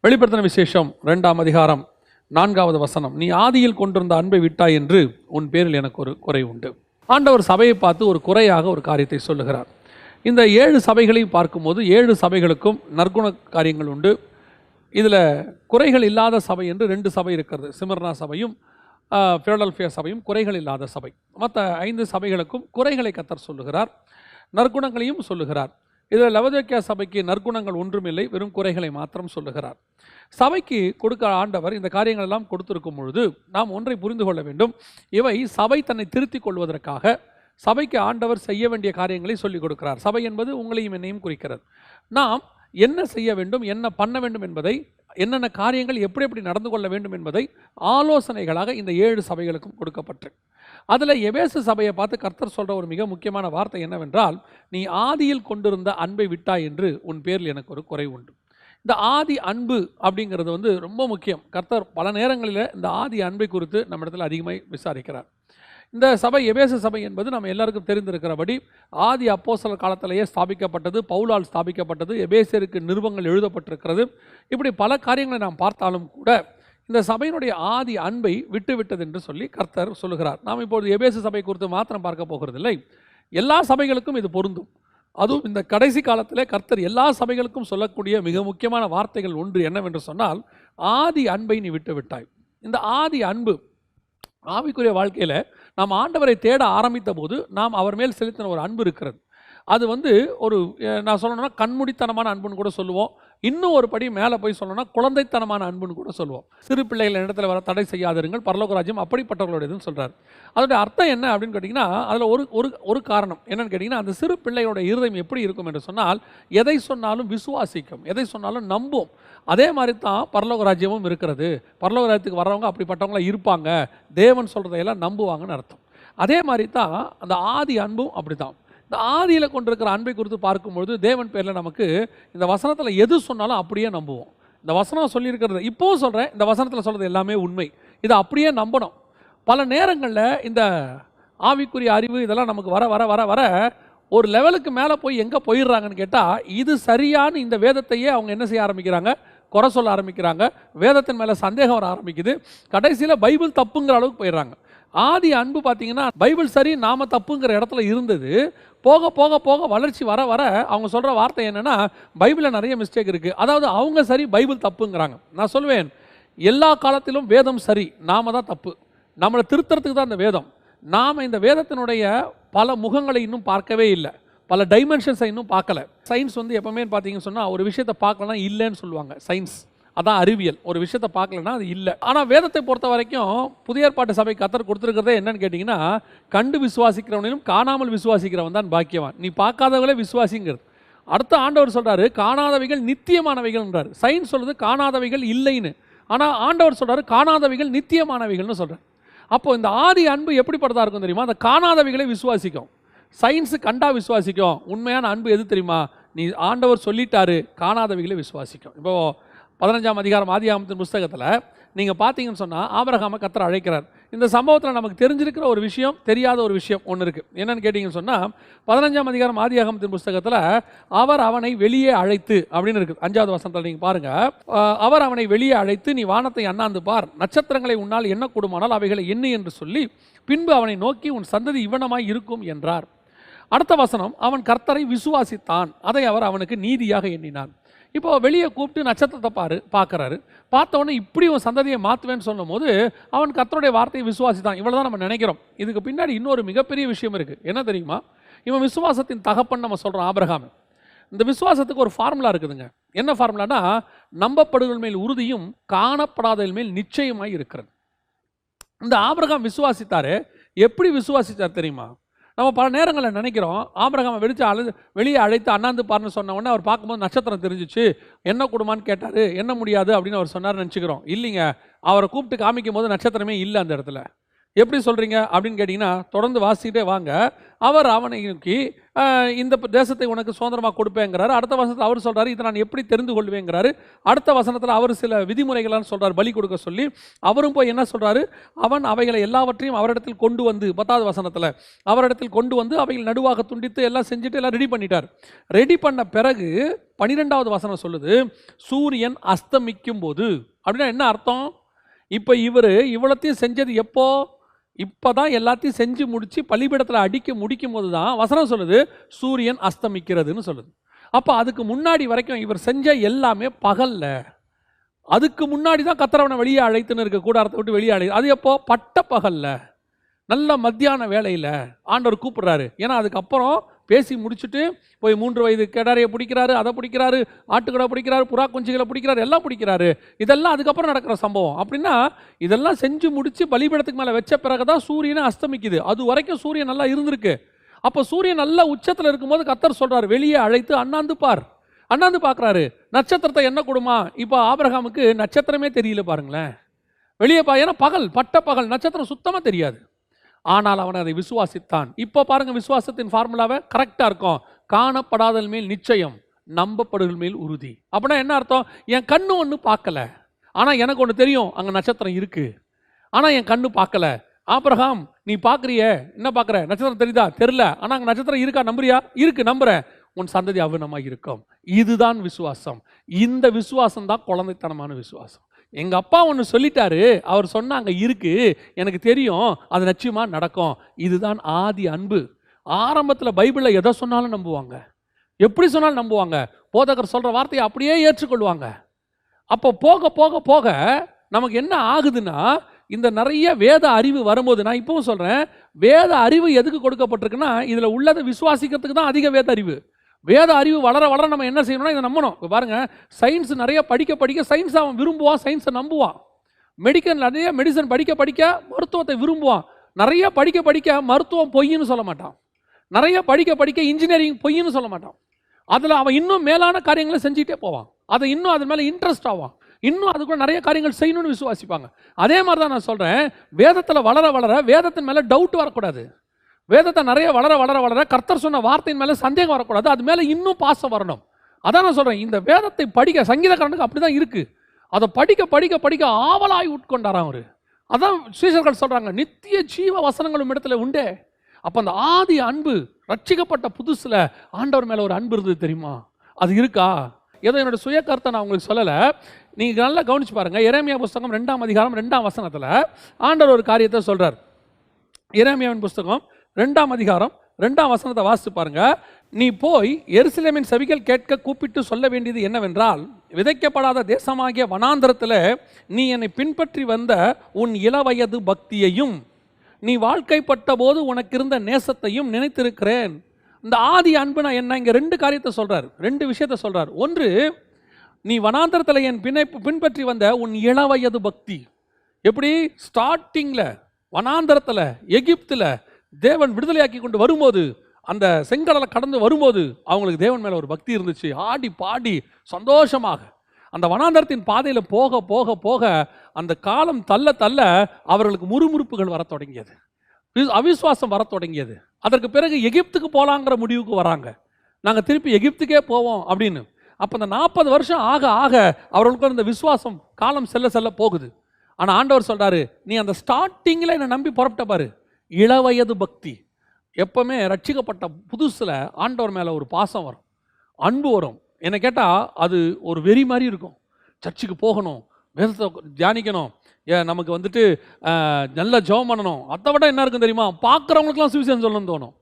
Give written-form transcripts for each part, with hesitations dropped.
வெளிப்படுத்தின விசேஷம் 2ஆம் அதிகாரம் 4வது வசனம். நீ ஆதியில் கொண்டிருந்த அன்பை விட்டாய் என்று உன் பேரில் எனக்கு ஒரு குறை உண்டு. ஆண்டவர் சபையை பார்த்து ஒரு குறையாக ஒரு காரியத்தை சொல்லுகிறார். இந்த 7 சபைகளையும் பார்க்கும்போது 7 சபைகளுக்கும் நற்குண காரியங்கள் உண்டு. இதில் குறைகள் இல்லாத சபை என்று 2 சபை இருக்கிறது. சிமர்னா சபையும் பிலடெல்பியா சபையும் குறைகள் இல்லாத சபை. மற்ற 5 சபைகளுக்கும் குறைகளை கர்த்தர் சொல்லுகிறார், நற்குணங்களையும் சொல்லுகிறார். இதில் லவோதிக்கேயா சபைக்கு நற்குணங்கள் ஒன்றுமில்லை, வெறும் குறைகளை மாத்திரம் சொல்லுகிறார். சபைக்கு கொடுக்க ஆண்டவர் இந்த காரியங்கள் எல்லாம் கொடுத்திருக்கும் பொழுது நாம் ஒன்றை புரிந்து கொள்ள வேண்டும். இவை சபை தன்னை திருத்திக் கொள்வதற்காக சபைக்கு ஆண்டவர் செய்ய வேண்டிய காரியங்களை சொல்லிக் கொடுக்கிறார். சபை என்பது உங்களையும் என்னையும் குறிக்கிறது. நாம் என்ன செய்ய வேண்டும், என்ன பண்ண வேண்டும் என்பதை, என்னென்ன காரியங்கள் எப்படி எப்படி நடந்து கொள்ள வேண்டும் என்பதை ஆலோசனைகளாக இந்த 7 சபைகளுக்கும் கொடுக்கப்பட்டு, அதில் எபேசு சபையை பார்த்து கர்த்தர் சொல்கிற ஒரு மிக முக்கியமான வார்த்தை என்னவென்றால், நீ ஆதியில் கொண்டிருந்த அன்பை விட்டாய் என்று உன் பேரில் எனக்கு ஒரு குறை உண்டு. இந்த ஆதி அன்பு அப்படிங்கிறது ரொம்ப முக்கியம். கர்த்தர் பல நேரங்களில் இந்த ஆதி அன்பை குறித்து நம்ம இடத்துல அதிகமாக விசாரிக்கிறார். இந்த சபை எபேசு சபை என்பது நம்ம எல்லாருக்கும் தெரிந்திருக்கிறபடி ஆதி அப்போஸ்தலர் காலத்திலேயே ஸ்தாபிக்கப்பட்டது, பவுலால் ஸ்தாபிக்கப்பட்டது, எபேசியருக்கு நிருபங்கள் எழுதப்பட்டிருக்கிறது. இப்படி பல காரியங்களை நாம் பார்த்தாலும் கூட இந்த சபையினுடைய ஆதி அன்பை விட்டுவிட்டது என்று சொல்லி கர்த்தர் சொல்லுகிறார். நாம் இப்பொழுது எபேசு சபை குறித்து மாத்திரம் பார்க்க போகிறதில்லை, எல்லா சபைகளுக்கும் இது பொருந்தும். அதுவும் இந்த கடைசி காலத்திலே கர்த்தர் எல்லா சபைகளுக்கும் சொல்லக்கூடிய மிக முக்கியமான வார்த்தைகள் ஒன்று என்னவென்று சொன்னால், ஆதி அன்பை நீ விட்டு விட்டாய். இந்த ஆதி அன்பு ஆவிக்குரிய வாழ்க்கையில் நாம் ஆண்டவரை தேட ஆரம்பித்த போது நாம் அவர் மேல் செலுத்தின ஒரு அன்பு இருக்கிறது. அது ஒரு நான் சொல்லணும்னா கண்மூடித்தனமான அன்புன்னு கூட சொல்லுவோம். இன்னும் ஒரு படி மேலே போய் சொல்லணும்னா குழந்தைத்தனமான அன்புன்னு கூட சொல்லுவோம். சிறு பிள்ளைகள் இடத்துல வர தடை செய்யாதிருங்கள், பரலோக ராஜ்யம் அப்படிப்பட்டவர்களுடையதுன்னு சொல்கிறார். அதோடைய அர்த்தம் என்ன அப்படின்னு கேட்டிங்கன்னா, அதில் ஒரு காரணம் என்னென்னு கேட்டிங்கன்னா, அந்த சிறு பிள்ளையோட இருதயம் எப்படி இருக்கும் என்று சொன்னால், எதை சொன்னாலும் விசுவாசிக்கும், எதை சொன்னாலும் நம்பும். அதே மாதிரி தான் பரலோக ராஜ்யமும் இருக்கிறது. பரலோக ராஜ்யத்துக்கு வர்றவங்க அப்படிப்பட்டவங்களாம் இருப்பாங்க, தேவன் சொல்கிறதையெல்லாம் நம்புவாங்கன்னு அர்த்தம். அதே மாதிரி தான் அந்த ஆதி அன்பும் அப்படி தான். இந்த ஆதியில் கொண்டிருக்கிற அன்பை குறித்து பார்க்கும்பொழுது தேவன் பேரில் நமக்கு இந்த வசனத்தில் எது சொன்னாலும் அப்படியே நம்புவோம். இந்த வசனம் சொல்லியிருக்கிறது, இப்போவும் சொல்கிறேன், இந்த வசனத்தில் சொல்கிறது எல்லாமே உண்மை, இதை அப்படியே நம்பணும். பல நேரங்களில் இந்த ஆவிக்குரிய அறிவு இதெல்லாம் நமக்கு வர வர வர வர ஒரு லெவலுக்கு மேலே போய் எங்கே போயிடுறாங்கன்னு கேட்டால், இது சரியான இந்த வேதத்தையே அவங்க என்ன செய்ய ஆரம்பிக்கிறாங்க, குறை சொல்ல ஆரம்பிக்கிறாங்க, வேதத்தின் மேலே சந்தேகம் வர ஆரம்பிக்குது, கடைசியில் பைபிள் தப்புங்கிற அளவுக்கு போயிடுறாங்க. ஆதி அன்பு பார்த்தீங்கன்னா பைபிள் சரி நாம தப்புங்கிற இடத்துல இருந்தது. போக போக போக வளர்ச்சி வர வர அவங்க சொல்கிற வார்த்தை என்னென்னா, பைபிளில் நிறைய மிஸ்டேக் இருக்குது, அதாவது அவங்க சரி பைபிள் தப்புங்கிறாங்க. நான் சொல்வேன், எல்லா காலத்திலும் வேதம் சரி, நாம தான் தப்பு. நம்மளை திருத்துறதுக்கு தான் இந்த வேதம். நாம் இந்த வேதத்தினுடைய பல முகங்களை இன்னும் பார்க்கவே இல்லை, பல டைமென்ஷன்ஸை இன்னும் பார்க்கல. சயின்ஸ் எப்பவுமே பார்த்தீங்கன்னு சொன்னால் ஒரு விஷயத்தை பார்க்கலன்னா இல்லைன்னு சொல்லுவாங்க. சயின்ஸ் அதான் அறிவியல். ஒரு விஷயத்தை பார்க்கலன்னா அது இல்லை. ஆனால் வேதத்தை பொறுத்த வரைக்கும் புதிய ஏற்பாட்டு சபை கர்த்தர் கொடுத்துருக்கிறதே என்னன்னு கேட்டிங்கன்னா, கண்டு விசுவாசிக்கிறவனையும் காணாமல் விசுவாசிக்கிறவன் தான் பாக்கியவான், நீ பார்க்காதவங்களே விசுவாசிங்கிறது. அடுத்த ஆண்டவர் சொல்கிறாரு, காணாதவைகள் நித்தியமானவைகள்ன்றார். சயின்ஸ் சொல்கிறது காணாதவைகள் இல்லைன்னு, ஆனால் ஆண்டவர் சொல்கிறாரு காணாதவைகள் நித்தியமானவைகள்னு சொல்கிறார். அப்போ இந்த ஆதி அன்பு எப்படிப்பட்டதாக இருக்கும் தெரியுமா? அந்த காணாதவைகளை விசுவாசிக்கும். சயின்ஸு கண்டா விசுவாசிக்கும். உண்மையான அன்பு எது தெரியுமா? நீ ஆண்டவர் சொல்லிட்டாரு, காணாதவைகளை விசுவாசிக்கும். இப்போது 15ஆம் அதிகாரம் ஆதியாகமத்தின் புஸ்தகத்தில் நீங்கள் பார்த்தீங்கன்னு சொன்னால், ஆபிரகாமை கர்த்தர் அழைக்கிறார். இந்த சம்பவத்தில் நமக்கு தெரிஞ்சிருக்கிற ஒரு விஷயம், தெரியாத ஒரு விஷயம் ஒன்று இருக்குது. என்னென்னு கேட்டிங்கன்னு சொன்னால், 15ஆம் அதிகாரம் ஆதியாகமத்தின் புஸ்தகத்தில் அவர் அவனை வெளியே அழைத்து அப்படின்னு இருக்குது. 5வது வசனத்தில் நீங்கள் பாருங்கள், அவர் அவனை வெளியே அழைத்து, நீ வானத்தை அண்ணாந்து பார், நட்சத்திரங்களை உன்னால் எண்ணக்கூடுமானால் அவைகளை எண்ணு என்று சொல்லி, பின்பு அவனை நோக்கி உன் சந்ததி இவ்வனமாய் இருக்கும் என்றார். அடுத்த வசனம், அவன் கர்த்தரை விசுவாசித்தான், அதை அவர் அவனுக்கு நீதியாக எண்ணினான். இப்போ வெளியே கூப்பிட்டு நட்சத்திரத்தை பார்க்குறாரு. பார்த்தவொடனே இப்படி ஒரு சந்ததியை மாற்றுவேன்னு சொல்லும் போது அவன் கர்த்தருடைய வார்த்தையை விசுவாசித்தான். இவ்வளோ தான் நம்ம நினைக்கிறோம். இதுக்கு பின்னாடி இன்னொரு மிகப்பெரிய விஷயம் இருக்குது. என்ன தெரியுமா? இவன் விசுவாசத்தின் தகப்பன் நம்ம சொல்கிறோம் ஆபிரகாம். இந்த விசுவாசத்துக்கு ஒரு ஃபார்முலா இருக்குதுங்க. என்ன ஃபார்முலானா, நம்பப்படுதல் மேல் உறுதியும் காணப்படாதல் மேல் நிச்சயமாய் இருக்கிறது. இந்த ஆபிரகாம் விசுவாசித்தாரு. எப்படி விசுவாசித்தார் தெரியுமா? நம்ம பல நேரங்களில் நினைக்கிறோம், ஆபிரகாமை வெளியே அழைத்து அண்ணாந்து பாருன்னு சொன்ன உடனே அவர் பார்க்கும்போது நட்சத்திரம் தெரிஞ்சிச்சு, என்ன கொடுமான்னு கேட்டார், என்ன முடியாது அப்படின்னு அவர் சொன்னார் நினச்சிக்கிறோம். இல்லைங்க, அவரை கூப்பிட்டு காமிக்கும் போது நட்சத்திரமே இல்லை அந்த இடத்துல. எப்படி சொல்கிறீங்க அப்படின்னு கேட்டிங்கன்னா, தொடர்ந்து வாசிக்கிட்டே வாங்க. அவர் அவனை நோக்கி இந்த தேசத்தை உனக்கு சுதந்திரமாக கொடுப்பேங்கிறாரு. அடுத்த வசனத்தில் அவர் சொல்கிறாரு, இதை நான் எப்படி தெரிந்து கொள்வேங்கிறாரு. அடுத்த வசனத்தில் அவர் சில விதிமுறைகள்லாம் சொல்கிறார், பலி கொடுக்க சொல்லி. அவரும் போய் என்ன சொல்கிறாரு, அவன் அவைகளை எல்லாவற்றையும் அவரிடத்தில் கொண்டு வந்து, 10வது வசனத்தில் அவரிடத்தில் கொண்டு வந்து அவைகள் நடுவாக துண்டித்து எல்லாம் செஞ்சுட்டு எல்லாம் ரெடி பண்ணிட்டார். ரெடி பண்ண பிறகு 12வது வசனம் சொல்லுது, சூரியன் அஸ்தமிக்கும் போது. அப்படின்னா என்ன அர்த்தம்? இப்போ இவர் இவ்வளோத்தையும் செஞ்சது எப்போ? இப்போ தான் எல்லாத்தையும் செஞ்சு முடித்து பலிபீடத்தில் அடிக்க முடிக்கும் போது தான் வசனம் சொல்லுது சூரியன் அஸ்தமிக்கிறதுன்னு சொல்லுது. அப்போ அதுக்கு முன்னாடி வரைக்கும் இவர் செஞ்ச எல்லாமே பகலில். அதுக்கு முன்னாடி தான் கர்த்தரவனை வெளியே அழைத்துன்னு இருக்க, கூடாரத்தை விட்டு வெளியே அழை. அது எப்போ? பட்ட பகலில், நல்ல மத்தியான வேலையில் ஆண்டவர் கூப்பிடுறாரு. ஏன்னா அதுக்கப்புறம் பேசி முடிச்சுட்டு போய் 3 வயது கேடாரியை பிடிக்கிறாரு, அதை பிடிக்கிறாரு, ஆட்டுக்கடை பிடிக்கிறாரு, புறா குஞ்சுகளை பிடிக்கிறாரு, எல்லாம் பிடிக்கிறாரு. இதெல்லாம் அதுக்கப்புறம் நடக்கிற சம்பவம். அப்படின்னா இதெல்லாம் செஞ்சு முடித்து பலிபீடத்துக்கு மேலே வச்ச பிறகு தான் சூரியனை அஸ்தமிக்குது. அது வரைக்கும் சூரியன் நல்லா இருந்திருக்கு. அப்போ சூரியன் நல்லா உச்சத்தில் இருக்கும்போது கர்த்தர் சொல்கிறார், வெளியே அழைத்து அண்ணாந்து பார். அண்ணாந்து பார்க்குறாரு, நட்சத்திரத்தை என்ன கொடுமா? இப்போ ஆபிரகாமுக்கு நட்சத்திரமே தெரியல பாருங்களேன். வெளியே ஏன்னா பகல், பட்ட பகல், நட்சத்திரம் சுத்தமாக தெரியாது. ஆனால் அவன் அதை விசுவாசித்தான். இப்போ பாருங்க, விசுவாசத்தின் ஃபார்முலாவை கரெக்டாக இருக்கும். காணப்படாதல் மேல் நிச்சயம், நம்பப்படுதல் மேல் உறுதி. அப்படின்னா என்ன அர்த்தம்? என் கண்ணு ஒன்று பார்க்கல, ஆனால் எனக்கு ஒன்று தெரியும், அங்கே நட்சத்திரம் இருக்கு. ஆனால் என் கண்ணு பார்க்கல. ஆபிரகாம், நீ பார்க்குறிய, என்ன பார்க்குற? நட்சத்திரம் தெரியுதா? தெரியல, ஆனால் அங்கே நட்சத்திரம் இருக்கா? நம்புறியா? இருக்கு, நம்புறேன். உன் சந்ததி அவ்விதமாக இருக்கும். இதுதான் விசுவாசம். இந்த விசுவாசம் தான் குழந்தைத்தனமான விசுவாசம். எங்கள் அப்பா ஒன்று சொல்லிட்டாரு, அவர் சொன்னாங்க இருக்கு, எனக்கு தெரியும், அது நிச்சயமாக நடக்கும். இதுதான் ஆதி அன்பு. ஆரம்பத்தில் பைபிளில் எதை சொன்னாலும் நம்புவாங்க, எப்படி சொன்னாலும் நம்புவாங்க. போதகர் சொல்கிற வார்த்தையை அப்படியே ஏற்றுக்கொள்வாங்க. அப்போ போக போக போக நமக்கு என்ன ஆகுதுன்னா, இந்த நிறைய வேத அறிவு வரும்போது, நான் இப்பவும் சொல்கிறேன், வேத அறிவு எதுக்கு கொடுக்கப்பட்டிருக்குன்னா, இதில் உள்ளதை விசுவாசிக்கிறதுக்கு தான் அதிக வேத அறிவு. வேத அறிவு வளர வளர நம்ம என்ன செய்யணும்னா இதை நம்பணும். இப்போ பாருங்கள், சயின்ஸ் நிறைய படிக்க படிக்க சயின்ஸ் அவன் விரும்புவான், சயின்ஸை நம்புவான். மெடிக்கல் நிறைய மெடிசன் படிக்க படிக்க மருத்துவத்தை விரும்புவான். நிறைய படிக்க படிக்க மருத்துவம் பொய்ன்னு சொல்ல மாட்டான். நிறைய படிக்க படிக்க இன்ஜினியரிங் பொய்ன்னு சொல்ல மாட்டான். அதில் அவன் இன்னும் மேலான காரியங்களை செஞ்சுட்டே போவான். அதை இன்னும் அது மேலே இன்ட்ரெஸ்ட் ஆவான். இன்னும் அதுக்குள்ள நிறைய காரியங்கள் செய்யணும்னு விசுவாசிப்பாங்க. அதே மாதிரி தான் நான் சொல்கிறேன், வேதத்தில் வளர வளர வேதத்தின் மேலே டவுட் வரக்கூடாது. வேதத்தை நிறைய வளர வளர வளர கர்த்தர் சொன்ன வார்த்தையின் மேலே சந்தேகம் வரக்கூடாது. அது மேலே இன்னும் பாசம் வரணும். அதான் நான் சொல்கிறேன், இந்த வேதத்தை படிக்க சங்கீதக்காரனுக்கு அப்படி தான் இருக்குது. அதை படிக்க படிக்க படிக்க ஆவலாய் உட்கொண்டாராம் அவர். அதான் சீஷர்கள் சொல்கிறாங்க, நித்திய ஜீவ வசனங்களும் இடத்துல உண்டே. அப்போ அந்த ஆதி அன்பு, ரட்சிக்கப்பட்ட புதுசில் ஆண்டவர் மேலே ஒரு அன்பு இருந்தது தெரியுமா? அது இருக்கா? ஏதோ என்னோட சுய கருத்தை நான் உங்களுக்கு சொல்லலை, நீங்கள் நல்லா கவனிச்சு பாருங்கள். எரேமியா புஸ்தகம் 2ஆம் அதிகாரம் 2ஆம் வசனத்தில் ஆண்டவர் ஒரு காரியத்தை சொல்கிறார். எரேமியாவின் புஸ்தகம் 2ஆம் அதிகாரம் 2ஆம் வசனத்தை வாசித்து பாருங்க. நீ போய் எருசலேமின் செவிகள் கேட்க கூப்பிட்டு சொல்ல வேண்டியது என்னவென்றால், விதைக்கப்படாத தேசமாகிய வனாந்தரத்தில் நீ என்னை பின்பற்றி வந்த உன் இளவயது பக்தியையும் நீ வாழ்க்கைப்பட்ட போது உனக்கு இருந்த நேசத்தையும் நினைத்திருக்கிறேன். இந்த ஆதி அன்புனா என்ன? இங்கே 2 காரியத்தை சொல்றார், 2 விஷயத்தை சொல்றார். ஒன்று, நீ வனாந்தரத்தில் என் பின்பற்றி வந்த உன் இளவயது பக்தி. எப்படி? ஸ்டார்டிங்கில் வனாந்தரத்தில் எகிப்தில் தேவன் விடுதலையாக்கி கொண்டு வரும்போது, அந்த செங்கடலை கடந்து வரும்போது அவங்களுக்கு தேவன் மேலே ஒரு பக்தி இருந்துச்சு. ஆடி பாடி சந்தோஷமாக அந்த வனாந்தரத்தின் பாதையில் போக போக போக அந்த காலம் தள்ள தள்ள அவர்களுக்கு முறுமுறுப்புகள் வர தொடங்கியது, அவிசுவாசம் வர தொடங்கியது. அதற்கு பிறகு எகிப்துக்கு போகலாங்கிற முடிவுக்கு வராங்க, நாங்கள் திருப்பி எகிப்துக்கே போவோம் அப்படின்னு. அப்போ அந்த 40 வருஷம் ஆக ஆக அவர்களுக்கு அந்த விசுவாசம் காலம் செல்ல செல்ல போகுது. ஆனால் ஆண்டவர் சொல்கிறாரு, நீ அந்த ஸ்டார்டிங்கில் என்னை நம்பி புறப்பட்ட பாரு, இளவயது பக்தி. எப்பவுமே ரட்சிக்கப்பட்ட புதுசில் ஆண்டவர் மேலே ஒரு பாசம் வரும், அன்பு வரும். என்னை கேட்டால் அது ஒரு வெறி மாதிரி இருக்கும். சர்ச்சுக்கு போகணும், வேதத்தை தியானிக்கணும், நமக்கு வந்துட்டு நல்ல ஜெபம் பண்ணணும். அதை விட என்ன இருக்கும் தெரியுமா? பார்க்குறவங்களுக்குலாம் சுவிசேஷம் சொல்லணும்னு தோணும்.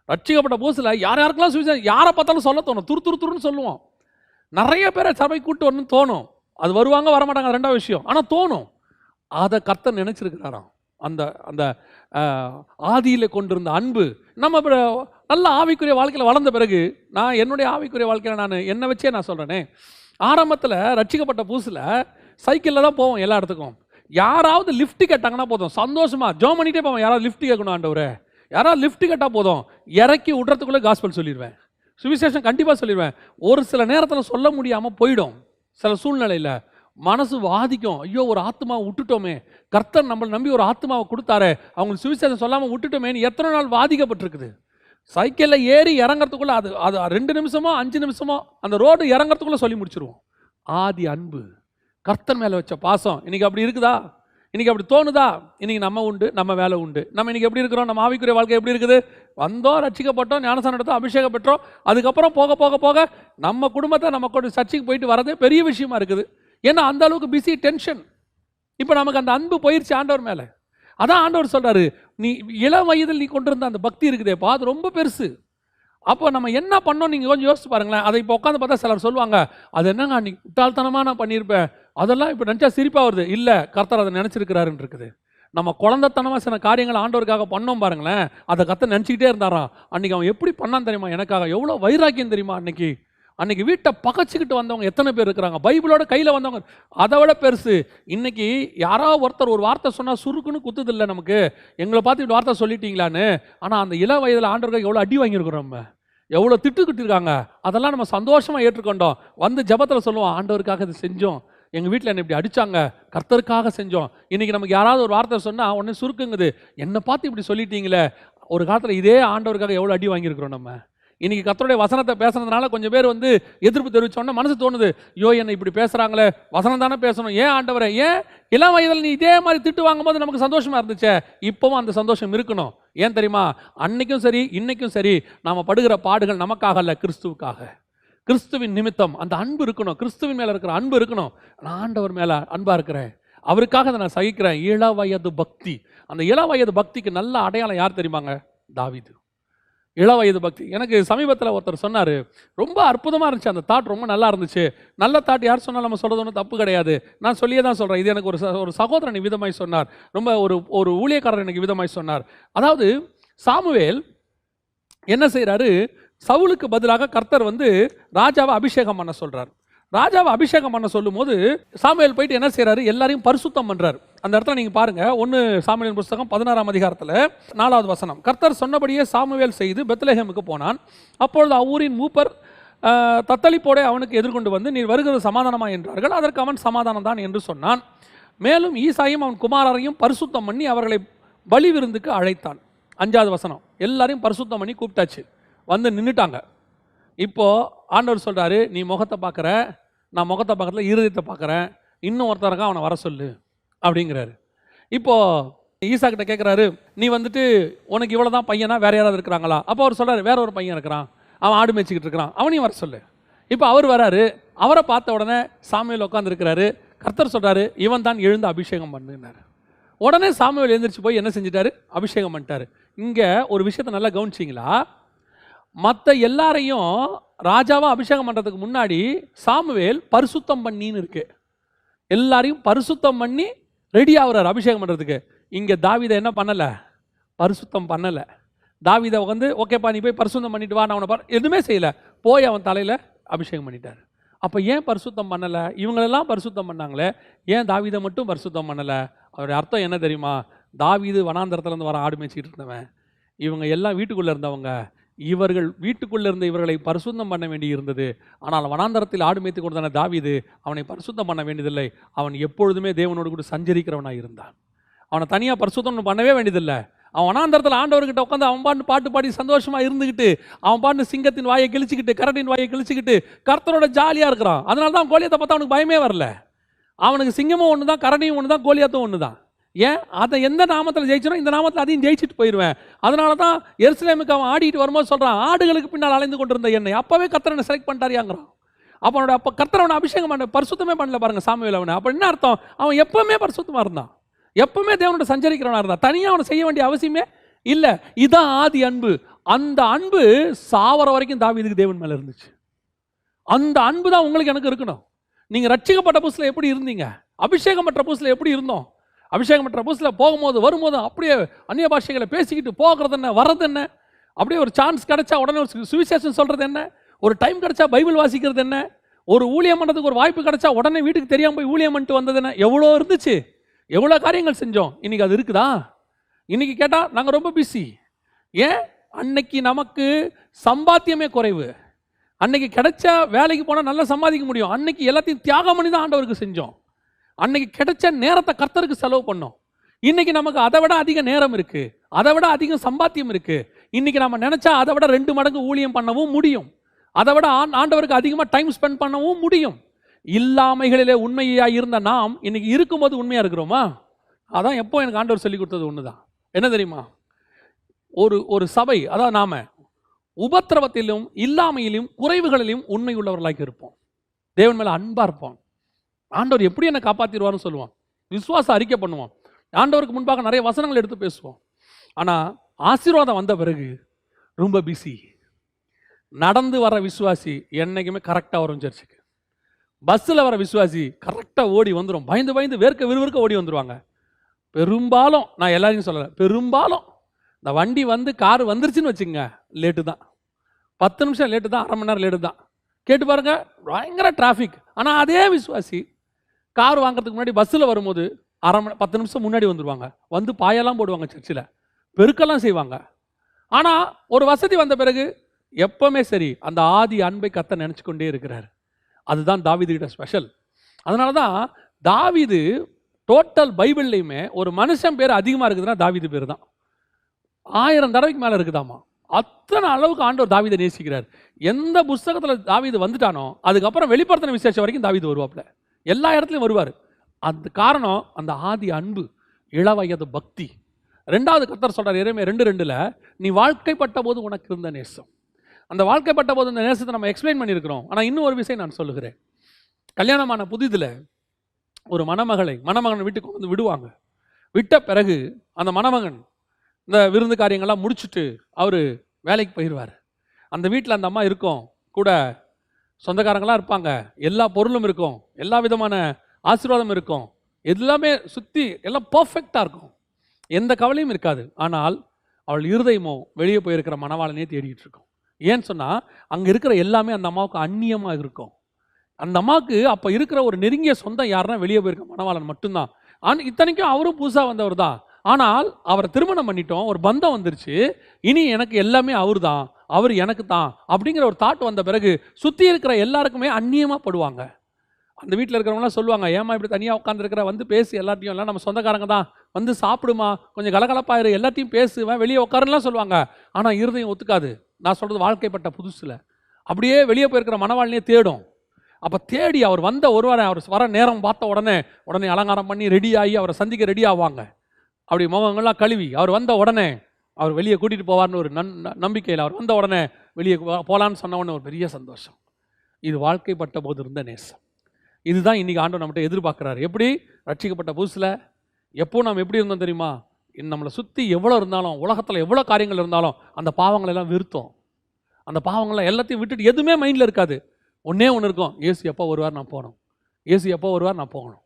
ரட்சிக்கப்பட்ட புதுசில் யார் யாருக்கெல்லாம் சுவிசேஷம், யாரை பார்த்தாலும் சொல்ல தோணும், துருன்னு சொல்லுவோம். நிறைய பேரை சபை கூட்டு வரணும்னு தோணும். அது வருவாங்க வரமாட்டாங்க, 2வது விஷயம். ஆனால் தோணும். அதை கர்த்தர் நினைச்சிருக்கிறாராம். அந்த அந்த ஆதியில் கொண்டிருந்த அன்பு நம்ம நல்ல ஆவிக்குரிய வாழ்க்கையில் வளர்ந்த பிறகு, நான் என்னுடைய ஆவிக்குரிய வாழ்க்கையில் நான் என்னை வச்சே நான் சொல்கிறேனே, ஆரம்பத்தில் ரட்சிக்கப்பட்ட புதுசில் சைக்கிளில் தான் போவோம் எல்லா இடத்துக்கும். யாராவது லிஃப்ட் கேட்டாங்கன்னா போதும், சந்தோஷமாக ஜெபம் பண்ணிகிட்டே போவோம். யாராவது லிஃப்ட் கேட்கணும் ஆண்டவரே, யாராவது லிஃப்ட் கேட்டால் போதும், இறக்கி விடுறதுக்குள்ளே காஸ்பல் சொல்லிடுவேன், சுவிசேஷம் கண்டிப்பாக சொல்லிடுவேன். ஒரு சில நேரத்தில் சொல்ல முடியாமல் போயிடும், சில சூழ்நிலையில் மனசு வாதிக்கும். ஐயோ, ஒரு ஆத்மாவை விட்டுட்டோமே, கர்த்தர் நம்மளை நம்பி ஒரு ஆத்மாவை கொடுத்தாரு, அவங்களுக்கு சுவிசேஷம் சொல்லாமல் விட்டுட்டோமேன்னு எத்தனை நாள் வாதிக்கப்பட்டிருக்குது. சைக்கிளில் ஏறி இறங்கிறதுக்குள்ளே அது அது 2 நிமிஷமோ 5 நிமிஷமோ அந்த ரோடு இறங்கிறதுக்குள்ளே சொல்லி முடிச்சிருவோம். ஆதி அன்பு, கர்த்தர் மேலே வச்ச பாசம் இன்னைக்கு அப்படி இருக்குதா? இன்னைக்கு அப்படி தோணுதா? இன்னைக்கு நம்ம உண்டு, நம்ம வேலை உண்டு. நம்ம இன்னைக்கு எப்படி இருக்கிறோம்? நம்ம ஆவிக்குரிய வாழ்க்கை எப்படி இருக்குது? வந்தோம், ரட்சிக்கப்பட்டோம், ஞானஸ்நானம் எடுத்தோம், அபிஷேகம் பெற்றோம். அதுக்கப்புறம் போக போக போக நம்ம குடும்பத்தை நம்ம கூட சர்ச்சுக்கு போயிட்டு வரதே பெரிய விஷயமா இருக்குது. ஏன்னா அந்த அளவுக்கு பிஸி, டென்ஷன். இப்போ நமக்கு அந்த அன்பு போயிடுச்சு ஆண்டவர் மேலே. அதான் ஆண்டவர் சொல்றாரு, நீ இளம் வயதில் நீ கொண்டிருந்த அந்த பக்தி இருக்குதேப்பா, அது ரொம்ப பெருசு. அப்போ நம்ம என்ன பண்ணோம் நீங்கள் கொஞ்சம் யோசிச்சு பாருங்களேன். அதை இப்போ உட்காந்து பார்த்தா சிலர் சொல்லுவாங்க, அது என்னங்க அன்னைக்கு முட்டாள்தனமாக நான் பண்ணியிருப்பேன், அதெல்லாம் இப்போ நினச்சா சிரிப்பாக வருது. இல்லை, கர்த்தர் அதை நினச்சிருக்கிறாருன்னு இருக்குது. நம்ம குழந்தைத்தனமாக சில காரியங்கள் ஆண்டவருக்காக பண்ணோம் பாருங்களேன், அதை கர்த்தர் நினச்சிக்கிட்டே இருந்தாராம். அன்றைக்கி அவன் எப்படி பண்ணான் தெரியுமா? எனக்காக எவ்வளோ வைராக்கியம் தெரியுமா? அன்னைக்கு வீட்டை பகச்சிக்கிட்டு வந்தவங்க எத்தனை பேர் இருக்கிறாங்க? பைபிளோட கையில் வந்தவங்க அதை விட பெருசு. இன்னைக்கு யாராவது ஒருத்தர் ஒரு வார்த்தை சொன்னால் சுருக்குன்னு குத்துதில்லை நமக்கு, எங்களை பார்த்து இப்படி வார்த்தை சொல்லிட்டீங்களான்னு. ஆனால் அந்த இள வயதில் ஆண்டவர்கள் எவ்வளோ அடி வாங்கியிருக்கிறோம், நம்ம எவ்வளோ திட்டுக்கிட்டு இருக்காங்க, அதெல்லாம் நம்ம சந்தோஷமாக ஏற்றுக்கொண்டோம். வந்து ஜெபத்தில் சொல்லுவோம், ஆண்டவருக்காக இது செஞ்சோம், எங்கள் வீட்டில் என்னை இப்படி அடித்தாங்க, கர்த்தருக்காக செஞ்சோம். இன்றைக்கி நமக்கு யாராவது ஒரு வார்த்தை சொன்னால் உடனே சுருக்குங்குது, என்னை பார்த்து இப்படி சொல்லிட்டீங்களே. ஒரு காலத்தில் இதே ஆண்டவருக்காக எவ்வளோ அடி வாங்கியிருக்கிறோம் நம்ம. இன்றைக்கி கர்த்தருடைய வசனத்தை பேசுனதுனால கொஞ்சம் பேர் வந்து எதிர்ப்பு தெரிவித்தோன்னே மனசு தோணுது, ஐயோ என்னை இப்படி பேசுகிறாங்களே, வசனம் தானே பேசணும், ஏன் ஆண்டவரை, ஏன் இளம் வயதில் நீ இதே மாதிரி திட்டு வாங்கும்போது நமக்கு சந்தோஷமாக இருந்துச்சே, இப்போவும் அந்த சந்தோஷம் இருக்கணும். ஏன் தெரியுமா? அன்னைக்கும் சரி இன்னைக்கும் சரி நாம் படுகிற பாடுகள் நமக்காக அல்ல, கிறிஸ்துவுக்காக, கிறிஸ்துவின் நிமித்தம். அந்த அன்பு இருக்கணும், கிறிஸ்துவின் மேலே இருக்கிற அன்பு இருக்கணும். நான் ஆண்டவர் மேலே அன்பாக இருக்கிறேன், அவருக்காக அதை நான் சகிக்கிறேன். இள வயது பக்தி. அந்த இள வயது பக்திக்கு நல்ல அடையாளம் யார் தெரியுமாங்க? தாவீது. இள வயது பக்தி. எனக்கு சமீபத்தில் ஒருத்தர் சொன்னார், ரொம்ப அற்புதமாக இருந்துச்சு, அந்த தாட் ரொம்ப நல்லா இருந்துச்சு. நல்ல தாட் யார் சொன்னாலும் நம்ம சொல்கிறது ஒன்றும் தப்பு கிடையாது, நான் சொல்லியே தான் சொல்கிறேன். இது எனக்கு ஒரு சகோதரன் விதமாய் சொன்னார், ரொம்ப ஒரு ஊழியக்காரர் எனக்கு விதமாய் சொன்னார். அதாவது சாமுவேல் என்ன செய்கிறாரு, சவுலுக்கு பதிலாக கர்த்தர் வந்து ராஜாவை அபிஷேகம் பண்ண சொல்கிறார். ராஜாவை அபிஷேகம் பண்ண சொல்லும் போது சாமுவேல் போயிட்டு என்ன செய்கிறாரு, எல்லாரையும் பரிசுத்தம் பண்ணுறார். அந்த இடத்துல நீங்கள் பாருங்கள், 1 சாமுவேலின் புஸ்தகம் 16ஆம் அதிகாரத்தில் 4வது வசனம். கர்த்தர் சொன்னபடியே சாமுவேல் செய்து பெத்லெஹேமுக்கு போனான். அப்பொழுது அவ்வூரின் மூப்பர் தத்தளிப்போட அவனுக்கு எதிர்கொண்டு வந்து, நீர் வருகிறது சமாதானமா என்றார்கள். அதற்கு அவன் சமாதானம் தான் என்று சொன்னான். மேலும் ஈசாயும் அவன் குமாரரையும் பரிசுத்தம் பண்ணி அவர்களை பலி விருந்துக்கு அழைத்தான். 5வது வசனம். எல்லாரையும் பரிசுத்தம் பண்ணி கூப்பிட்டாச்சு, வந்து நின்றுட்டாங்க. இப்போது ஆண்டவர் சொல்கிறாரு, நீ முகத்தை பார்க்குற, நான் முகத்தை பார்க்குறதுல இருதயத்தை பார்க்குறேன், இன்னும் ஒருத்தருக்கா அவனை வர சொல்லு அப்படிங்கிறாரு. இப்போது ஈசா கிட்ட கேட்குறாரு, நீ வந்துட்டு உனக்கு இவ்வளோ தான் பையனா, வேறு யாராவது இருக்கிறாங்களா? அப்போ அவர் சொல்கிறார், வேற ஒரு பையன் இருக்கிறான், அவன் ஆடு மேய்ச்சிக்கிட்டு இருக்கிறான், அவனையும் வர சொல்லு. இப்போ அவர் வராரு, அவரை பார்த்த உடனே சாமுவேல் உட்காந்துருக்கிறாரு. கர்த்தர் சொல்கிறாரு, இவன் தான் எழுந்து அபிஷேகம் பண்ணுனார். உடனே சாமுவேல் எழுந்திரிச்சு போய் என்ன செஞ்சிட்டாரு, அபிஷேகம் பண்ணிட்டாரு. இங்கே ஒரு விஷயத்தை நல்லா கவனிச்சிங்களா? மற்ற எல்லாரையும் ராஜாவாக அபிஷேகம் பண்ணுறதுக்கு முன்னாடி சாமுவேல் பரிசுத்தம் பண்ணின்னு இருக்கு. எல்லாரையும் பரிசுத்தம் பண்ணி ரெடி ஆகுறாரு அபிஷேகம் பண்ணுறதுக்கு. இங்கே தாவீதை என்ன பண்ணலை, பரிசுத்தம் பண்ணலை. தாவீதை வந்து ஓகேப்பா நீ போய் பரிசுத்தம் பண்ணிட்டு வா, நான் அவனை எதுவுமே செய்யலை, போய் அவன் தலையில் அபிஷேகம் பண்ணிட்டார். அப்போ ஏன் பரிசுத்தம் பண்ணலை? இவங்களெல்லாம் பரிசுத்தம் பண்ணாங்களே, ஏன் தாவீதை மட்டும் பரிசுத்தம் பண்ணலை? அவருடைய அர்த்தம் என்ன தெரியுமா? தாவீது வனாந்தரத்துலேருந்து வர ஆடு மேய்ச்சிக்கிட்டு இருந்தவன், இவங்க எல்லாம் வீட்டுக்குள்ளே இருந்தவங்க, இவர்கள் வீட்டுக்குள்ளே இருந்த இவர்களை பரிசுத்தம் பண்ண வேண்டி இருந்தது. ஆனால் வனாந்தரத்தில் ஆடு மேய்த்து கொடுத்தான தாவீது அவனை பரிசுத்தம் பண்ண வேண்டியதில்லை. அவன் எப்பொழுதுமே தேவனோடு கூட சஞ்சரிக்கிறவனாக இருந்தான். அவனை தனியாக பரிசுத்தம் பண்ணவே வேண்டியதில்லை. அவன் வனாந்தரத்தில் ஆண்டவர்கிட்ட உட்காந்து அவன் பாட்டு பாடி சந்தோஷமாக இருந்துக்கிட்டு, அவன் சிங்கத்தின் வாயை கிழிச்சிக்கிட்டு, கரடின் வாயை கிழிச்சிக்கிட்டு கர்த்தரோட ஜாலியாக இருக்கிறான். அதனால தான் கோலியாத்தை பார்த்தா அவனுக்கு பயமே வரல. அவனுக்கு சிங்கமும் ஒன்று தான், கரடியும் ஒன்று தான், கோலியாத்தும் ஒன்று தான். ஏன்? அதை எந்த நாமத்தில் ஜெயிச்சனோ இந்த நாமத்தில் அதையும் ஜெயிச்சுட்டு போயிடுவேன். அதனால தான் எருசலேமுக்கு அவன் ஆடிட்டு வரும்போது சொல்கிறான், ஆடுகளுக்கு பின்னால் அலைந்து கொண்டிருந்த என்னை அப்போவே கர்த்தரனை செலக்ட் பண்ணிட்டாரியாங்கிறான். அப்போ கர்த்தரவனை அபிஷேகம் பண்ண பரிசுத்தமே பண்ணல பாருங்க சாமுவேல். அவனை அப்போ என்ன அர்த்தம்? அவன் எப்பவுமே பரிசுத்தமாக இருந்தான், எப்பவுமே தேவனோட சஞ்சரிக்கிறவனாக இருந்தான். தனியாக அவனை செய்ய வேண்டிய அவசியமே இல்லை. இதான் ஆதி அன்பு. அந்த அன்பு சாவர வரைக்கும் தாவீதுக்கு தேவன் மேலே இருந்துச்சு. அந்த அன்பு தான் உங்களுக்கு எனக்கு இருக்கணும். நீங்கள் ரட்சிக்கப்பட்ட புதுசில் எப்படி இருந்தீங்க, அபிஷேகம் பெற்ற புதுசில் எப்படி இருந்தோம்? அபிஷேகம் பெற்ற புதுசில் போகும்போது வரும்போது அப்படியே அந்நிய பாஷைகளை பேசிக்கிட்டு போகிறது என்ன, வர்றது என்ன, அப்படியே ஒரு சான்ஸ் கிடைச்சா உடனே ஒரு சுவிசேஷம் சொல்கிறது என்ன, ஒரு டைம் கிடைச்சா பைபிள் வாசிக்கிறது என்ன, ஒரு ஊழியம் பண்ணுறதுக்கு ஒரு வாய்ப்பு கிடைச்சா உடனே வீட்டுக்கு தெரியாமல் போய் ஊழியம் பண்ணிட்டு வந்தது என்ன, எவ்வளோ இருந்துச்சு, எவ்வளோ காரியங்கள் செஞ்சோம். இன்றைக்கி அது இருக்குதா? இன்றைக்கி கேட்டால் நாங்கள் ரொம்ப பிஸி. ஏன்? அன்னைக்கு நமக்கு சம்பாத்தியமே குறைவு. அன்னைக்கு கிடைச்சா வேலைக்கு போனால் நல்லா சம்பாதிக்க முடியும். அன்னைக்கு எல்லாத்தையும் தியாகம் பண்ணி தான் ஆண்டவருக்கு செஞ்சோம். அன்னைக்கு கிடைச்ச நேரத்தை கர்த்தருக்கு செலவு பண்ணோம். இன்னைக்கு நமக்கு அதை விட அதிக நேரம் இருக்கு, அதை விட அதிக சம்பாத்தியம் இருக்கு. இன்னைக்கு நம்ம நினைச்சா அதை விட 2 மடங்கு ஊழியம் பண்ணவும் முடியும், அதை விட ஆண்டவருக்கு அதிகமாக டைம் ஸ்பெண்ட் பண்ணவும் முடியும். இல்லாமைகளிலே உண்மையாக இருந்த நாம் இன்னைக்கு இருக்கும்போது உண்மையாக இருக்கிறோமா? அதான் எப்போ எனக்கு ஆண்டவர் சொல்லி கொடுத்தது ஒன்று தான். என்ன தெரியுமா? ஒரு சபை, அதான் நாம உபத்திரவத்திலும் இல்லாமையிலும் குறைவுகளிலும் உண்மை உள்ளவர்களாக இருப்போம். தேவன் மேலே அன்பாக இருப்போம். ஆண்டவர் எப்படி என்னை காப்பாற்றிடுவார்னு சொல்லுவான். விசுவாச அறிக்கை பண்ணுவான். ஆண்டவருக்கு முன்பாக நிறைய வசனங்கள் எடுத்து பேசுவோம். ஆனால் ஆசீர்வாதம் வந்த பிறகு ரொம்ப பிஸி. நடந்து வர விசுவாசி என்னைக்குமே கரெக்டாக வரும் சர்ச்சுக்கு. பஸ்ஸில் வர விசுவாசி கரெக்டாக ஓடி வந்துடும். பயந்து பயந்து விறுவிறுக்க ஓடி வந்துடுவாங்க. பெரும்பாலும், நான் எல்லாரையும் சொல்லலை, பெரும்பாலும் இந்த வண்டி வந்து கார் வந்துருச்சுன்னு வச்சுங்க, லேட்டு தான். 10 நிமிஷம் லேட்டு தான், 1/2 மணி நேரம் லேட்டு தான். கேட்டு பாருங்க, பயங்கர டிராஃபிக். ஆனால் அதே விசுவாசி கார் வாங்குறதுக்கு முன்னாடி பஸ்ஸில் வரும்போது 10 நிமிஷம் முன்னாடி வந்துடுவாங்க. வந்து பாயெல்லாம் போடுவாங்க, சர்ச்சில் பெருக்கெல்லாம் செய்வாங்க. ஆனால் ஒரு வசதி வந்த பிறகு எப்பவுமே சரி, அந்த ஆதி அன்பை கர்த்தர் நினச்சி கொண்டே இருக்கிறார். அதுதான் தாவீது கிட்ட ஸ்பெஷல். அதனால தான் தாவீது டோட்டல் பைபிள்லையுமே ஒரு மனுஷன் பேர் அதிகமாக இருக்குதுன்னா தாவீது பேர் தான். 1000 தடவைக்கு மேலே இருக்குதாமா. அத்தனை அளவுக்கு ஆண்டவர் தாவீதை நேசிக்கிறார். எந்த புஸ்தகத்தில் தாவீது வந்துட்டானோ அதுக்கப்புறம் வெளிப்படுத்தின விசேஷம் வரைக்கும் தாவீது வருவாப்ல. எல்லா இடத்துலையும் வருவார். அந்த காரணம் அந்த ஆதி அன்பு, இளவயது பக்தி. 2வது கர்த்தர் சொல்றார் எரேமியா 2:2, நீ வாழ்க்கைப்பட்ட போது உனக்கு இருந்த நேசம். அந்த வாழ்க்கைப்பட்ட போது இந்த நேசத்தை நம்ம எக்ஸ்பிளைன் பண்ணியிருக்கிறோம். ஆனால் இன்னும் ஒரு விஷயம் நான் சொல்லுகிறேன். கல்யாணமான புதிதில் ஒரு மணமகன் வீட்டுக்கு வந்து விடுவாங்க. விட்ட பிறகு அந்த மணமகன் இந்த விருந்து காரியங்கள்லாம் முடிச்சுட்டு அவர் வேலைக்கு போயிடுவார். அந்த வீட்டில் அந்த அம்மா இருக்கும், கூட சொந்தக்காரங்களாம் இருப்பாங்க, எல்லா பொருளும் இருக்கும், எல்லா விதமான ஆசீர்வாதம் இருக்கும், எல்லாமே சுற்றி எல்லாம் பர்ஃபெக்டாக இருக்கும், எந்த கவலையும் இருக்காது. ஆனால் அவள் இருதயமோ வெளியே போயிருக்கிற மணவாளனே தேடிட்டு இருக்கும். ஏன்னு சொன்னால் அங்கே இருக்கிற எல்லாமே அந்த அம்மாவுக்கு அந்நியமாக இருக்கும். அந்த அம்மாவுக்கு அப்போ இருக்கிற ஒரு நெருங்கிய சொந்தம் யாருன்னா வெளியே போயிருக்க மணவாளன் மட்டும்தான். இத்தனைக்கும் அவரும் புதுசாக வந்தவர் தான். ஆனால் அவரை திருமணம் பண்ணிட்டோம், ஒரு பந்தம் வந்துருச்சு, இனி எனக்கு எல்லாமே அவர் தான், அவர் எனக்கு தான் அப்படிங்கிற ஒரு தாட் வந்த பிறகு சுற்றி இருக்கிற எல்லாருக்குமே அந்நியமாக படுவாங்க. அந்த வீட்டில் இருக்கிறவங்களாம் சொல்லுவாங்க, ஏமா இப்படி தனியாக உட்காந்துருக்கிற, வந்து பேசு எல்லாத்தையும், எல்லாம் நம்ம சொந்தக்காரங்க தான், வந்து சாப்பிடுமா, கொஞ்சம் கலகலப்பாயிரு, எல்லாத்தையும் பேசுவேன், வெளியே உட்காருலாம் சொல்லுவாங்க. ஆனால் இருதயம் ஒத்துக்காது. நான் சொல்கிறது வாழ்க்கைப்பட்ட புதுசில் அப்படியே வெளியே போயிருக்கிற மணவாளினே தேடும். அப்போ தேடி அவர் வந்த ஒருவரை அவர் வர நேரம் பார்த்த உடனே அலங்காரம் பண்ணி ரெடி ஆகி அவரை சந்திக்க ரெடி ஆவாங்க. அப்படி முகங்கள்லாம் கழுவி அவர் வந்த உடனே அவர் வெளியே கூட்டிகிட்டு போவார்னு ஒரு நம்பிக்கையில் அவர் வந்த உடனே வெளியே போகலான்னு சொன்ன உடனே ஒரு பெரிய சந்தோஷம். இது வாழ்க்கைப்பட்ட போது இருந்த நேசம். இதுதான் இன்றைக்கி ஆண்டவர் நம்மகிட்ட எதிர்பார்க்குறாரு. எப்படி ரட்சிக்கப்பட்ட புதுசில் எப்போ நம்ம எப்படி இருந்தோம் தெரியுமா? நம்மளை சுற்றி எவ்வளோ இருந்தாலும், உலகத்தில் எவ்வளோ காரியங்கள் இருந்தாலும் அந்த பாவங்களெல்லாம் வெறுத்தோம். அந்த பாவங்களை எல்லாத்தையும் விட்டுட்டு எதுவுமே மைண்டில் இருக்காது. ஒன்றே ஒன்று இருக்கும், இயேசு எப்போ வருவார் நான் போகணும், இயேசு எப்போ வருவார் நான் போகணும்.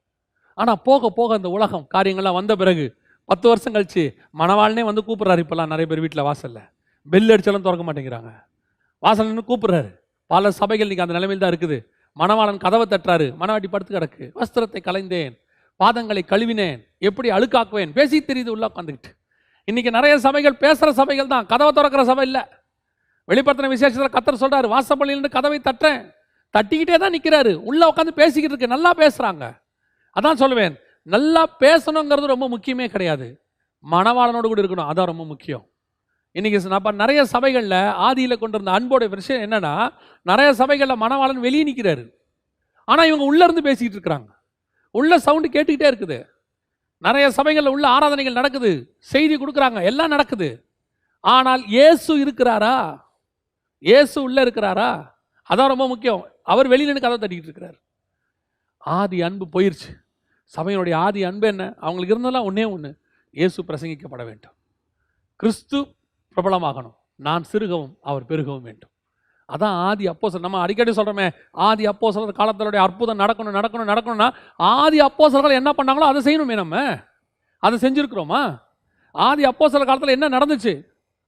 ஆனால் போக போக அந்த உலகம் காரியங்கள்லாம் வந்த பிறகு 10 வருஷம் கழிச்சு மணவாளனே வந்து கூப்பிட்றாரு. இப்போல்லாம் நிறைய பேர் வீட்டில் வாசலில் பெல் அடிச்சாலும் திறக்க மாட்டேங்கிறாங்க, வாசல் நின்று கூப்பிட்றாரு. பல சபைகள் இன்றைக்கி அந்த நிலைமையில் தான் இருக்குது. மணவாளன் கதவை தட்டுறாரு, மணவாட்டி படுத்து கிடக்கு, வஸ்திரத்தை கலைந்தேன், பாதங்களை கழுவினேன், எப்படி அழுக்காக்குவேன், பேசி தெரியுது உள்ள உட்காந்துக்கிட்டு. இன்றைக்கி நிறைய சபைகள் பேசுகிற சபைகள் தான், கதவை திறக்கிற சபை இல்லை. வெளிப்படுத்தின விசேஷத்தில் கர்த்தர் சொல்கிறார், வாசப்பள்ளியிலிருந்து கதவை தட்டுறேன், தட்டிக்கிட்டே தான் நிற்கிறாரு, உள்ளே உட்காந்து பேசிக்கிட்டு இருக்கு, நல்லா பேசுகிறாங்க. அதான் சொல்லுவேன், நல்லா பேசணுங்கிறது ரொம்ப முக்கியமே கிடையாது, மணவாளனோடு கூட இருக்கணும், அதான் ரொம்ப முக்கியம். இன்றைக்கி நான் நிறைய சபைகளில் ஆதியில் கொண்டிருந்த அன்போட விஷயம் என்னென்னா, நிறைய சபைகளில் மணவாளன் வெளியே நிற்கிறாரு, ஆனால் இவங்க உள்ளேருந்து பேசிக்கிட்டு இருக்கிறாங்க, உள்ள சவுண்டு கேட்டுக்கிட்டே இருக்குது. நிறைய சபைகளில் உள்ள ஆராதனைகள் நடக்குது, செய்தி கொடுக்குறாங்க, எல்லாம் நடக்குது. ஆனால் இயேசு இருக்கிறாரா? இயேசு உள்ளே இருக்கிறாரா? அதான் ரொம்ப முக்கியம். அவர் வெளியில் கதவை தட்டிக்கிட்டு இருக்கிறார். ஆதி அன்பு போயிடுச்சு. சபையினுடைய ஆதி அன்பு என்ன? அவங்களுக்கு இருந்ததெல்லாம் ஒன்றே ஒன்று, இயேசு பிரசங்கிக்கப்பட வேண்டும், கிறிஸ்து பிரபலமாகணும், நான் சிறுகவும் அவர் பெருகவும் வேண்டும். அதான் ஆதி அப்போஸ்தலர். நம்ம அடிக்கடி சொல்கிறோமே, ஆதி அப்போஸ்தலர் காலத்தினுடைய அற்புதம் நடக்கணும்னா ஆதி அப்போஸ்தலர்கள் என்ன பண்ணாங்களோ அதை செய்யணுமே. நம்ம அதை செஞ்சுருக்கிறோமா? ஆதி அப்போஸ்தலர் காலத்தில் என்ன நடந்துச்சு?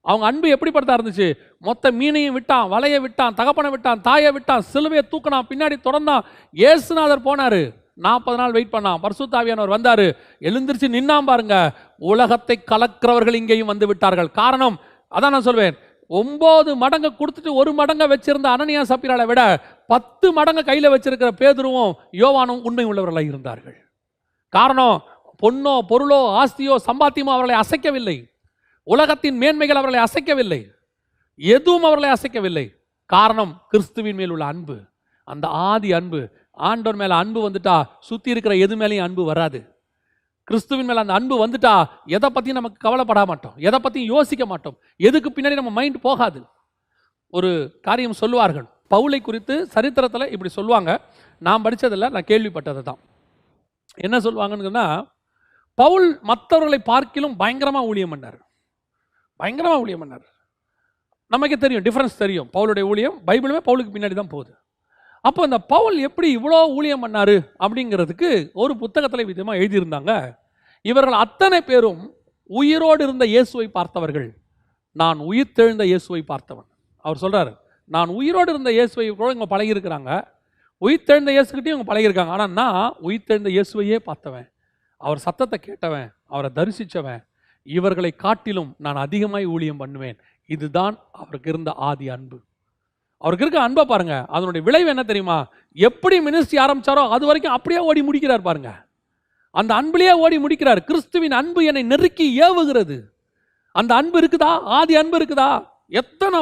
அவங்க அன்பு எப்படிப்பட்டதா இருந்துச்சு? மொத்த மீனையும் விட்டான், வலையை விட்டான், தகப்பனை விட்டான், தாயை விட்டான், சிலுவையை தூக்கினான், பின்னாடி தொடர்ந்தான். இயேசுநாதர் போனார், 40 நாள் வெயிட் பண்ணான், பரிசுத்த ஆவியானவர் வந்தார், எழுந்திருச்சு நின்னாம் பாருங்க. உலகத்தை கலக்கிறவர்கள் இங்கேயும் வந்து விட்டார்கள். காரணம் அதான் நான் சொல்வேன், 9 மடங்கு கொடுத்துட்டு 1 மடங்கை வச்சிருந்த அனனியா சப்பீராளை விட 10 மடங்கு கையில் வச்சிருக்கிற பேதுருவும் யோவானும் உண்மை உள்ளவர்களாக இருந்தார்கள். காரணம், பொன்னோ பொருளோ ஆஸ்தியோ சம்பாத்தியமோ அவர்களை அசைக்கவில்லை. உலகத்தின் மேன்மைகள் அவர்களை அசைக்கவில்லை. எதுவும் அவர்களை அசைக்கவில்லை. காரணம், கிறிஸ்துவின் மேல் உள்ள அன்பு. அந்த ஆதி அன்பு. ஆண்டவர் மேல அன்பு வந்துட்டா சுத்தி இருக்கிற எது மேலேயும் அன்பு வராது. கிறிஸ்துவின் மேல அந்த அன்பு வந்துட்டா எதை பத்தியும் நமக்கு கவலைப்பட மாட்டோம், எதை பத்தியும் யோசிக்க மாட்டோம், எதுக்கு பின்னாடி நம்ம மைண்ட் போகாது. ஒரு காரியம் சொல்லுவார்கள், பவுலை குறித்து சரித்திரத்தில் இப்படி சொல்லுவாங்க. நான் படித்ததில்லை, நான் கேள்விப்பட்டது தான். என்ன சொல்லுவாங்கன்னு சொன்னால், பவுல் மற்றவர்களை பார்க்கிலும் பயங்கரமாக ஊழியம் பண்ணார். பயங்கரமாக ஊழியம் பண்ணார். நமக்கே தெரியும், டிஃப்ரென்ஸ் தெரியும். பவுலுடைய ஊழியம் பைபிளுமே பவுலுக்கு பின்னாடி தான் போகுது. அப்போ இந்த பவுல் எப்படி இவ்வளோ ஊழியம் பண்ணார் அப்படிங்கிறதுக்கு ஒரு புத்தகத்தில் விதமாக எழுதியிருந்தாங்க. இவர்கள் அத்தனை பேரும் உயிரோடு இருந்த இயேசுவை பார்த்தவர்கள். நான் உயிர்த்தெழுந்த இயேசுவை பார்த்தவன். அவர் சொல்கிறார், நான் உயிரோடு இருந்த இயேசுவை கூட இவங்க பழகியிருக்கிறாங்க, உயிர்த்தெழுந்த இயேசுக்கிட்டையும் இவங்க பழகியிருக்காங்க. ஆனால் நான் உயிர்த்தெழுந்த இயேசுவையே பார்த்தவன், அவர் சத்தத்தை கேட்டவன், அவரை தரிசித்தவன். இவர்களை காட்டிலும் நான் அதிகமாய் ஊழியம் பண்ணுவேன். இதுதான் அவருக்கு இருந்த ஆதி அன்பு. அவருக்கு இருக்க அன்பை பாருங்க. அதனுடைய விளைவு என்ன தெரியுமா? எப்படி மினிஸ்ட்ரி ஆரம்பிச்சாரோ அது வரைக்கும் அப்படியே ஓடி முடிக்கிறார் பாருங்க. அந்த அன்பிலேயே ஓடி முடிக்கிறார். கிறிஸ்துவின் அன்பு என்னை நெருக்கி ஏவுகிறது. அந்த அன்பு இருக்குதா? ஆதி அன்பு இருக்குதா? எத்தனை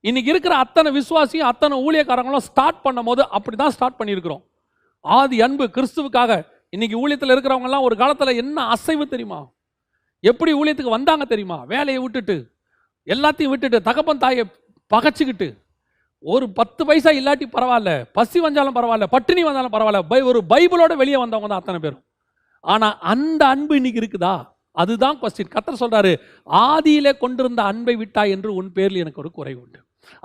இன்னைக்கு இருக்கிற அத்தனை விசுவாசியும் அத்தனை ஊழியக்காரங்களும் ஸ்டார்ட் பண்ணும் போது அப்படி தான் ஸ்டார்ட் பண்ணியிருக்கிறோம். ஆதி அன்பு கிறிஸ்துவுக்காக. இன்னைக்கு ஊழியத்தில் இருக்கிறவங்கலாம் ஒரு காலத்தில் என்ன அசைவு தெரியுமா? எப்படி ஊழியத்துக்கு வந்தாங்க தெரியுமா? வேலையை விட்டுட்டு, எல்லாத்தையும் விட்டுட்டு, தகப்பன் தாயை பகைச்சிக்கிட்டு, ஒரு 10 பைசா இல்லாட்டி பரவாயில்ல, பசி வந்தாலும் பரவாயில்ல, பட்டினி வந்தாலும் பரவாயில்ல, ஒரு பைபிளோட வெளியே வந்தவங்க தான் அத்தனை பேரும். ஆனால் அந்த அன்பு இன்னைக்கு இருக்குதா? அதுதான் கொஸ்டின். கர்த்தர் சொல்றாரு, ஆதியிலே கொண்டிருந்த அன்பை விட்டாய் என்று உன் பேரில் எனக்கு ஒரு குறை உண்டு.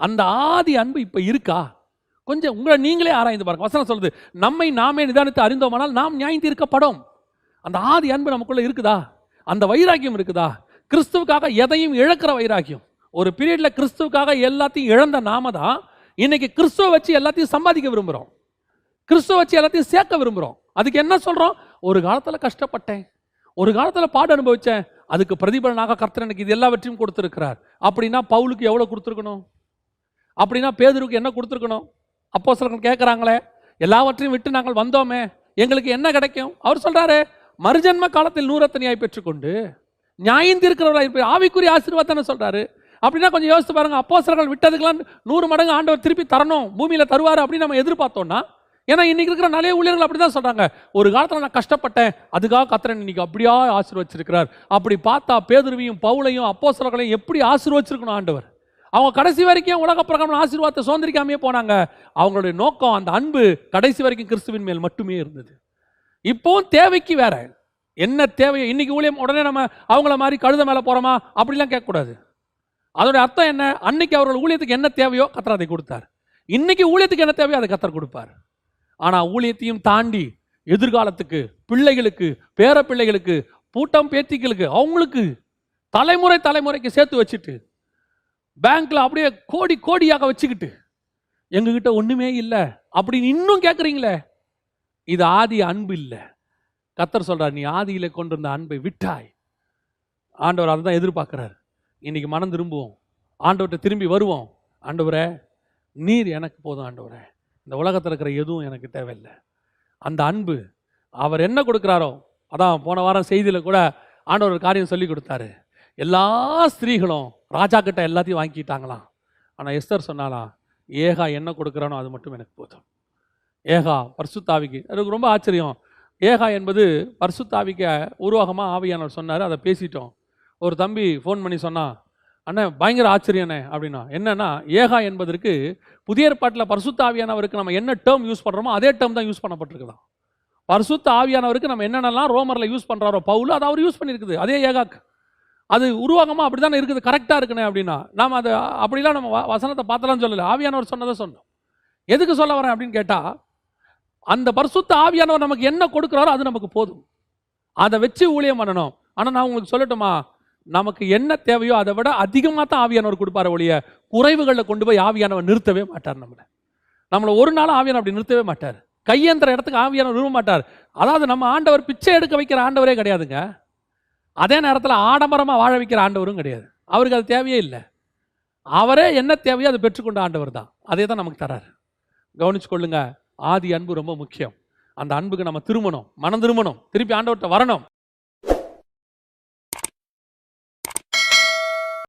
அந்த ஆதி அன்பு இப்போ இருக்கா? கொஞ்சம் உங்களை நீங்களே ஆராய்ந்து பாருங்க. வசனம் சொல்லுது, நம்மை நாமே நிதானித்து அறிந்தோமானால் நாம் நியாயம் தீர்க்கப்படும். அந்த ஆதி அன்பு நமக்குள்ள இருக்குதா? அந்த வைராக்கியம் இருக்குதா? கிறிஸ்துவுக்காக எதையும் இழக்கிற வைராக்கியம். ஒரு பீரியட்ல கிறிஸ்துவுக்காக எல்லாத்தையும் இழந்த நாம தான் இன்னைக்கு கிறிஸ்துவ வச்சு எல்லாத்தையும் சம்பாதிக்க விரும்புகிறோம், கிறிஸ்துவ வச்சு எல்லாத்தையும் சேர்க்க விரும்புகிறோம். அதுக்கு என்ன சொல்கிறோம்? ஒரு காலத்தில் கஷ்டப்பட்டேன், ஒரு காலத்தில் பாடு அனுபவித்தேன், அதுக்கு பிரதிபலனாக கர்த்தர் எனக்கு இது எல்லாவற்றையும் கொடுத்துருக்கிறார். அப்படின்னா பவுலுக்கு எவ்வளோ கொடுத்துருக்கணும்? அப்படின்னா பேதுருக்கு என்ன கொடுத்துருக்கணும்? அப்போஸ்தலர்கள் கேட்குறாங்களே, எல்லாவற்றையும் விட்டு நாங்கள் வந்தோமே, எங்களுக்கு என்ன கிடைக்கும்? அவர் சொல்கிறாரு, மறுஜன்ம காலத்தில் நூறத்தனியாய் பெற்றுக்கொண்டு நியாயம் தீர்க்கிறவர்களாக ஆவிக்குரிய ஆசீர்வாதத்தை சொல்கிறாரு. அப்படின்னா கொஞ்சம் யோசித்து பாருங்க. அப்போஸ்தலர்கள் விட்டதுக்கெல்லாம் 100 மடங்கு ஆண்டவர் திருப்பி தரணும், பூமியில் தருவார் அப்படின்னு நம்ம எதிர்பார்த்தோம்னா, ஏன்னா இன்னைக்கு இருக்கிற நிறைய ஊழியர்கள் அப்படி தான் சொல்றாங்க, ஒரு காலத்தில் நான் கஷ்டப்பட்டேன், அதுக்காக கர்த்தர் இன்னைக்கு அப்படியா ஆசீர்வச்சிருக்கிறார். அப்படி பார்த்தா பேதுருவையும் பவுலையும் அப்போஸ்தலர்களையும் எப்படி ஆசீர்வச்சிருக்கணும் ஆண்டவர். அவங்க கடைசி வரைக்கும் உலக பிரகாரம் ஆசீர்வாதத்தை சுதந்திரிக்காமையே போனாங்க. அவங்களுடைய நோக்கம், அந்த அன்பு கடைசி வரைக்கும் கிறிஸ்துவின் மேல் மட்டுமே இருந்தது. இப்போ தேவைக்கு வேற என்ன தேவையோ, இன்னைக்கு ஊழியம் உடனே நம்ம அவங்கள மாதிரி கழுத மேலே போறோமா அப்படிலாம் கேட்கக்கூடாது. அதோடைய அர்த்தம் என்ன? அன்னைக்கு அவர்கள் ஊழியத்துக்கு என்ன தேவையோ கர்த்தர் அதை கொடுத்தார். இன்னைக்கு ஊழியத்துக்கு என்ன தேவையோ அதை கர்த்தர் கொடுப்பார். ஆனால் ஊழியத்தையும் தாண்டி எதிர்காலத்துக்கு, பிள்ளைகளுக்கு, பேர பிள்ளைகளுக்கு, பூட்டம் பேத்திகளுக்கு, அவங்களுக்கு தலைமுறை தலைமுறைக்கு சேர்த்து வச்சுட்டு, பேங்க்ல அப்படியே கோடி கோடியாக வச்சுக்கிட்டு, எங்ககிட்ட ஒண்ணுமே இல்லை அப்படின்னு இன்னும் கேட்குறீங்களே, இது ஆதி அன்பு இல்லை. கர்த்தர் சொல்றார், நீ ஆதியில கொண்டிருந்த அன்பை விட்டாய். ஆண்டவர் அதை தான் எதிர்பார்க்கிறார். இன்னைக்கு மனம் திரும்புவோம், ஆண்டவர்கிட்ட திரும்பி வருவோம். ஆண்டவரே, நீர் எனக்கு போதும் ஆண்டவரே, இந்த உலகத்தில் இருக்கிற எதுவும் எனக்கு தேவையில்லை. அந்த அன்பு அவர் என்ன கொடுக்குறாரோ, அதான் போன வாரம் செய்தியில் கூட ஆண்டவர் ஒரு காரியம் சொல்லி கொடுத்தாரு. எல்லா ஸ்திரீகளும் ராஜா கிட்ட எல்லாத்தையும் வாங்கிட்டாங்களாம். ஆனால் எஸ்தர் சொன்னாலாம், ஏகா என்ன கொடுக்குறானோ அது மட்டும் எனக்கு போதும். ஏகா பரிசுத்தாவிக்கு, எனக்கு ரொம்ப ஆச்சரியம். ஏகா என்பது பரிசுத்தாவிக்க உருவாகமாக ஆவியானவர் சொன்னார். அதை பேசிட்டோம். ஒரு தம்பி ஃபோன் பண்ணி சொன்னான், அண்ணன் பயங்கர ஆச்சரியண்ணே அப்படின்னா. என்னன்னா, ஏகா என்பதற்கு புதிய ஏற்பாட்டில் பரிசுத்த ஆவியானவருக்கு நம்ம என்ன டேர்ம் யூஸ் பண்ணுறோமோ அதே டேர்ம் தான் யூஸ் பண்ணப்பட்டிருக்குதான். பரிசுத்த ஆவியானவருக்கு நம்ம என்னென்னலாம் ரோமரில் யூஸ் பண்ணுறாரோ பவுல், அதை அவர் யூஸ் பண்ணியிருக்குது அதே ஏகாக்கு. அது உருவாகமாக அப்படி தானே இருக்குது, கரெக்டாக இருக்குண்ணே அப்படின்னா. நாம் அதை அப்படிலாம் நம்ம வசனத்தை பார்த்தலாம் சொல்லலை, ஆவியானவர் சொன்னதை சொன்னோம். எதுக்கு சொல்ல வரேன் அப்படின்னு கேட்டால், அந்த பரிசுத்த ஆவியானவர் நமக்கு என்ன கொடுக்குறாரோ அது நமக்கு போதும், அதை வச்சு ஊழியம் பண்ணணும். ஆனால் நான் உங்களுக்கு சொல்லட்டுமா, நமக்கு என்ன தேவையோ அதை விட அதிகமாக தான் ஆவியானவர் கொடுப்பார் ஒழிய குறைவுகளில் கொண்டு போய் ஆவியானவர் நிறுத்தவே மாட்டார். நம்மளை ஒரு நாள் ஆவியானவர் அப்படி நிறுத்தவே மாட்டார். கையேந்திர இடத்துக்கு ஆவியானவர் விரும்ப மாட்டார். அதாவது நம்ம ஆண்டவர் பிச்சை எடுக்க வைக்கிற ஆண்டவரே கிடையாதுங்க. அதே நேரத்தில் ஆடம்பரமாக வாழ வைக்கிற ஆண்டவரும் கிடையாது. அவருக்கு அது தேவையே இல்லை. அவரே என்ன தேவையோ அதை பெற்றுக்கொண்ட ஆண்டவர் தான், அதே தான் நமக்கு தரார். கவனிச்சு கொள்ளுங்க, ஆதி அன்பு ரொம்ப முக்கியம். அந்த அன்புக்கு நம்ம திரும்பணும், மனம் திரும்பணும், திருப்பி ஆண்டவர்கிட்ட வரணும்.